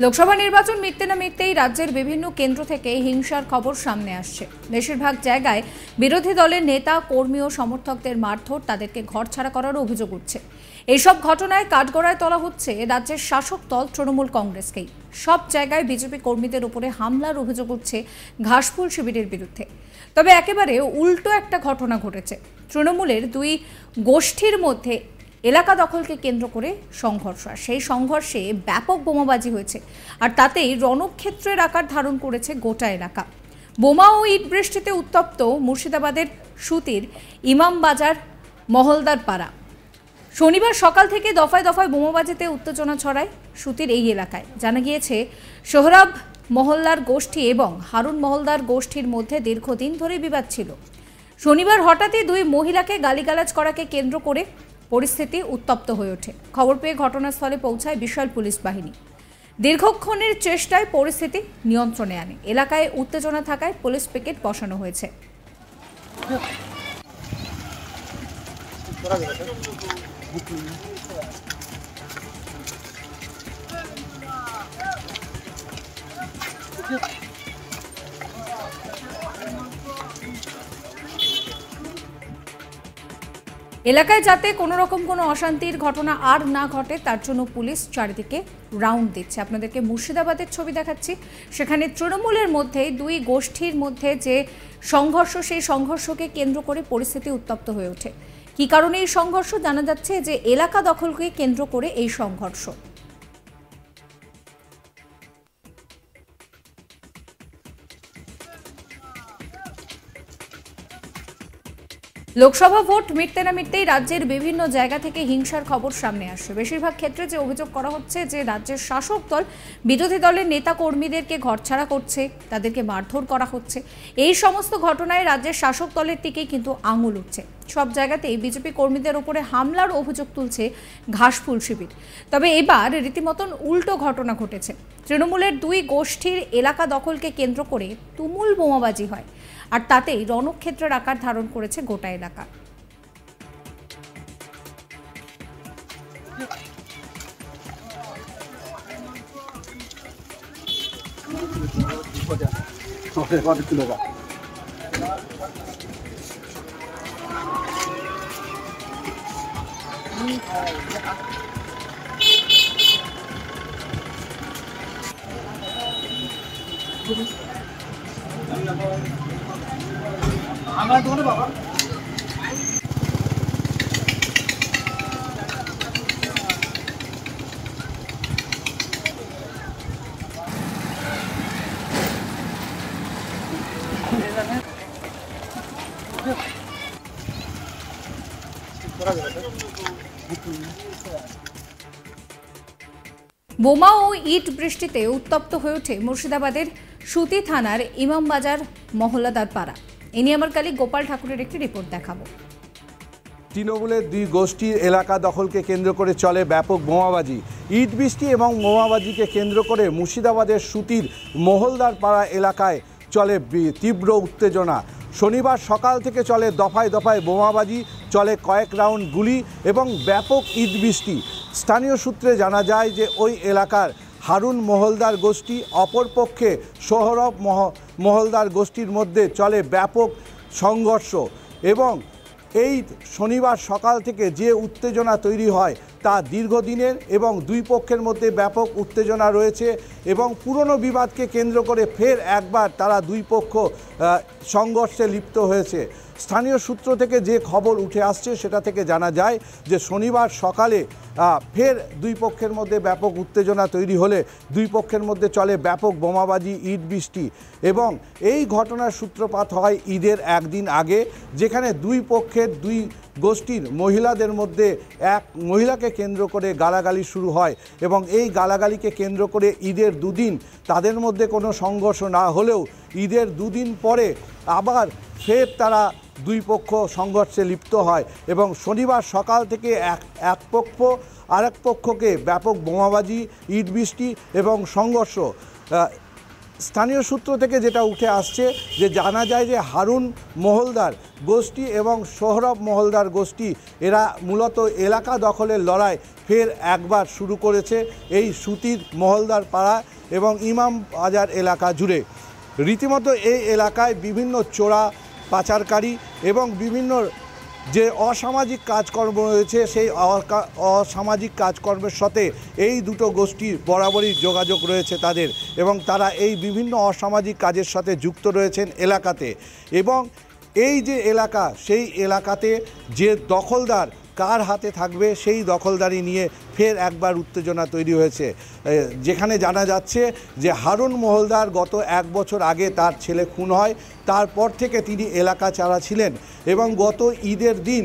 লোকসভা নির্বাচন মিটতে না মিটতেই রাজ্যের বিভিন্ন কেন্দ্র থেকে হিংসার খবর সামনে আসছে। বেশিরভাগ জায়গায় বিরোধী দলের নেতা কর্মী ও সমর্থকদের মারধর, তাদেরকে ঘরছাড়া করার অভিযোগ উঠছে। এইসব ঘটনায় কাঠগড়ায় তোলা হচ্ছে রাজ্যের শাসক দল তৃণমূল কংগ্রেসকেই। সব জায়গায় বিজেপি কর্মীদের উপরে হামলার অভিযোগ উঠছে ঘাসফুল শিবিরের বিরুদ্ধে। তবে একেবারে উল্টো একটা ঘটনা ঘটেছে। তৃণমূলের দুই গোষ্ঠীর মধ্যে এলাকা দখলকে কেন্দ্র করে সংঘর্ষ, আর সেই সংঘর্ষে ব্যাপক বোমাবাজি হয়েছে, আর তাতেই রণক্ষেত্রের আকার ধারণ করেছে গোটা এলাকা। বোমা ও ইট বৃষ্টিতে উত্তপ্ত মুর্শিদাবাদের সুতির ইমামবাজার মহলদার পাড়া। শনিবার সকাল থেকে দফায় দফায় বোমাবাজিতে উত্তেজনা ছড়ায় সুতির এই এলাকায়। জানা গিয়েছে, সোহরাব মহল্লার গোষ্ঠী এবং হারুন মহলদার গোষ্ঠীর মধ্যে দীর্ঘদিন ধরে বিবাদ ছিল। শনিবার হঠাৎই দুই মহিলাকে গালিগালাজ করাকে কেন্দ্র করে পরিস্থিতি উত্তপ্ত হয়ে ওঠে। খবর পেয়ে ঘটনাস্থলে পৌঁছায় বিশাল পুলিশ বাহিনী। দীর্ঘক্ষণের চেষ্টায় পরিস্থিতি নিয়ন্ত্রণে আনে। এলাকায় উত্তেজনা থাকায় পুলিশ পিকেট বসানো হয়েছে। এলাকায় যাতে কোনো রকম কোনো অশান্তির ঘটনা আর না ঘটে, তার জন্য পুলিশ চারিদিকে রাউন্ড দিচ্ছে। আপনাদেরকে মুর্শিদাবাদের ছবি দেখাচ্ছি। সেখানে তৃণমূলের মধ্যে দুই গোষ্ঠীর মধ্যে যে সংঘর্ষ, সেই সংঘর্ষকে কেন্দ্র করে পরিস্থিতি উত্তপ্ত হয়ে ওঠে। কী কারণে এই সংঘর্ষ? জানা যাচ্ছে যে এলাকা দখলকে কেন্দ্র করে এই সংঘর্ষ। লোকসভা ভোট মিটতে না মিটতেই রাজ্যের বিভিন্ন জায়গা থেকে হিংসার খবর সামনে আসে। বেশিরভাগ ক্ষেত্রে যে অভিযোগ করা হচ্ছে যে রাজ্যের শাসক দল বিরোধী দলের নেতা কর্মীদেরকে ঘরছাড়া করছে, তাদেরকে মারধর করা হচ্ছে। এই সমস্ত ঘটনায় রাজ্যের শাসক দলের দিকেই কিন্তু আঙুল উঠছে। সব জায়গাতেই বিজেপি কর্মীদের উপরে হামলার অভিযোগ তুলছে ঘাসফুল শিবির। তবে এবার রীতিমতন উল্টো ঘটনা ঘটেছে। তৃণমূলের দুই গোষ্ঠীর এলাকা দখলকে কেন্দ্র করে তুমুল বোমাবাজি হয়, আর তাতেই রণক্ষেত্রের আকার ধারণ করেছে গোটা এলাকা। আমার দোকানে বাবা বোমা ও ইট বৃষ্টিতে উত্তপ্ত হয়ে ওঠে মুর্শিদাবাদের সুতি থানার ইমামবাজার মহল্লাদার পাড়া। এ নিয়ে আমার কালী গোপাল ঠাকুরের একটি রিপোর্ট দেখাবো। তৃণমূলের দুই গোষ্ঠীর এলাকা দখলকে কেন্দ্র করে চলে ব্যাপক বোমাবাজি। ইট বৃষ্টি এবং বোমাবাজিকে কেন্দ্র করে মুর্শিদাবাদের সুতির মহলদার পাড়া এলাকায় চলে তীব্র উত্তেজনা। শনিবার সকাল থেকে চলে দফায় দফায় বোমাবাজি, চলে কয়েক রাউন্ড গুলি এবং ব্যাপক ইট বৃষ্টি। স্থানীয় সূত্রে জানা যায় যে ওই এলাকার হারুন মহলদার গোষ্ঠী, অপরপক্ষে সোহরব মহলদার গোষ্ঠীর মধ্যে চলে ব্যাপক সংঘর্ষ। এবং এই শনিবার সকাল থেকে যে উত্তেজনা তৈরি হয় তা দীর্ঘদিনের, এবং দুই পক্ষের মধ্যে ব্যাপক উত্তেজনা রয়েছে। এবং পুরনো বিবাদকে কেন্দ্র করে ফের একবার তারা দুই পক্ষ সংঘর্ষে লিপ্ত হয়েছে। স্থানীয় সূত্র থেকে যে খবর উঠে আসছে সেটা থেকে জানা যায় যে শনিবার সকালে ফের দুই পক্ষের মধ্যে ব্যাপক উত্তেজনা তৈরি হলে দুই পক্ষের মধ্যে চলে ব্যাপক বোমাবাজি, ইট বৃষ্টি। এবং এই ঘটনার সূত্রপাত হয় ঈদের একদিন আগে, যেখানে দুই পক্ষের দুই গোষ্ঠীর মহিলাদের মধ্যে এক মহিলাকে কেন্দ্র করে গালাগালি শুরু হয়। এবং এই গালাগালিকে কেন্দ্র করে ঈদের দুদিন তাদের মধ্যে কোনো সংঘর্ষ না হলেও ঈদের দুদিন পরে আবার ফের তারা দুই পক্ষ সংঘর্ষে লিপ্ত হয়। এবং শনিবার সকাল থেকে এক পক্ষ আরেক পক্ষকে ব্যাপক বোমাবাজি, ইট বৃষ্টি এবং সংঘর্ষ। স্থানীয় সূত্র থেকে যেটা উঠে আসছে যে জানা যায় যে হারুন মহলদার গোষ্ঠী এবং সোহরব মহলদার গোষ্ঠী এরা মূলত এলাকা দখলের লড়াই ফের একবার শুরু করেছে এই সুতির মহলদার পাড়া এবং ইমাম বাজার এলাকা জুড়ে। রীতিমতো এই এলাকায় বিভিন্ন চোরা পাচারকারী এবং বিভিন্ন যে অসামাজিক কাজকর্ম রয়েছে সেই অসামাজিক কাজকর্মের সাথে এই দুটো গোষ্ঠীর বরাবরই যোগাযোগ রয়েছে তাদের, এবং তারা এই বিভিন্ন অসামাজিক কাজের সাথে যুক্ত রয়েছেন এলাকাতে। এবং এই যে এলাকা, সেই এলাকাতে যে দখলদার কার হাতে থাকবে সেই দখলদারি নিয়ে ফের একবার উত্তেজনা তৈরি হয়েছে, যেখানে জানা যাচ্ছে যে হারুন মহলদার গত 1 বছর আগে তার ছেলে খুন হয়। তারপর থেকে তিনি এলাকা চালা ছিলেন এবং গত ঈদের দিন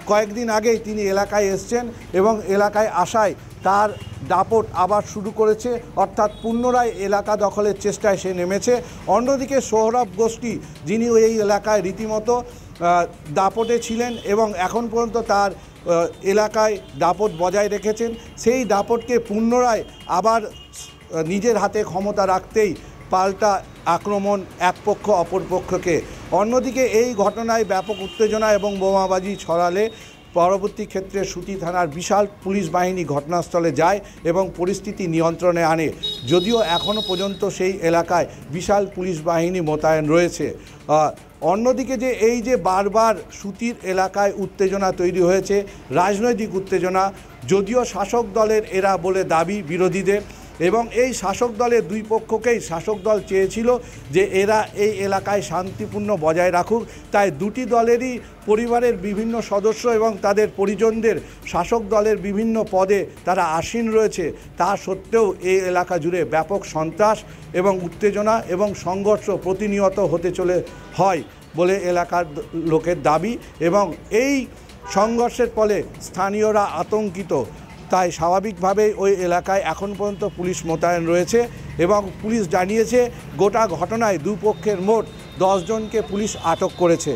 কয়েকদিন আগেই তিনি এলাকায় এসছেন এবং এলাকায় আসায় তার দাপট আবার শুরু করেছে, অর্থাৎ পুনরায় এলাকা দখলের চেষ্টায় সে নেমেছে। অন্যদিকে সৌরভ গোষ্ঠী, যিনি এই এলাকায় রীতিমতো দাপটে ছিলেন এবং এখন পর্যন্ত তার এলাকায় দাপট বজায় রেখেছেন, সেই দাপটকে পুনরায় আবার নিজের হাতে ক্ষমতা রাখতেই পাল্টা আক্রমণ এক পক্ষ অপর পক্ষকে। অন্যদিকে এই ঘটনায় ব্যাপক উত্তেজনা এবং বোমাবাজি ছড়ালে পরবর্তী ক্ষেত্রে সুতি থানার বিশাল পুলিশ বাহিনী ঘটনাস্থলে যায় এবং পরিস্থিতি নিয়ন্ত্রণে আনে, যদিও এখনও পর্যন্ত সেই এলাকায় বিশাল পুলিশ বাহিনী মোতায়েন রয়েছে। অন্যদিকে যে এই যে বারবার সুতির এলাকায় উত্তেজনা তৈরি হয়েছে, রাজনৈতিক উত্তেজনা, যদিও শাসক দলের এরা বলে দাবি বিরোধীদের, এবং এই শাসক দলের দুই পক্ষকেই শাসক দল চেয়েছিল যে এরা এই এলাকায় শান্তিপূর্ণ বজায় রাখুক, তাই দুটি দলেরই পরিবারের বিভিন্ন সদস্য এবং তাদের পরিজনদের শাসক দলের বিভিন্ন পদে তারা আসীন রয়েছে। তা সত্ত্বেও এই এলাকা জুড়ে ব্যাপক সন্ত্রাস এবং উত্তেজনা এবং সংঘর্ষ প্রতিনিয়ত হতে চলে হয় বলে এলাকার লোকের দাবি, এবং এই সংঘর্ষের ফলে স্থানীয়রা আতঙ্কিত। তাই স্বাভাবিকভাবেই ওই এলাকায় এখন পর্যন্ত পুলিশ মোতায়েন রয়েছে এবং পুলিশ জানিয়েছে গোটা ঘটনায় দুপক্ষের মোট 10 জনকে পুলিশ আটক করেছে।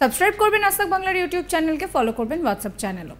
সাবস্ক্রাইব করবেন আজ তাক বাংলার ইউটিউব চ্যানেলকে, ফলো করবেন হোয়াটসঅ্যাপ চ্যানেলও।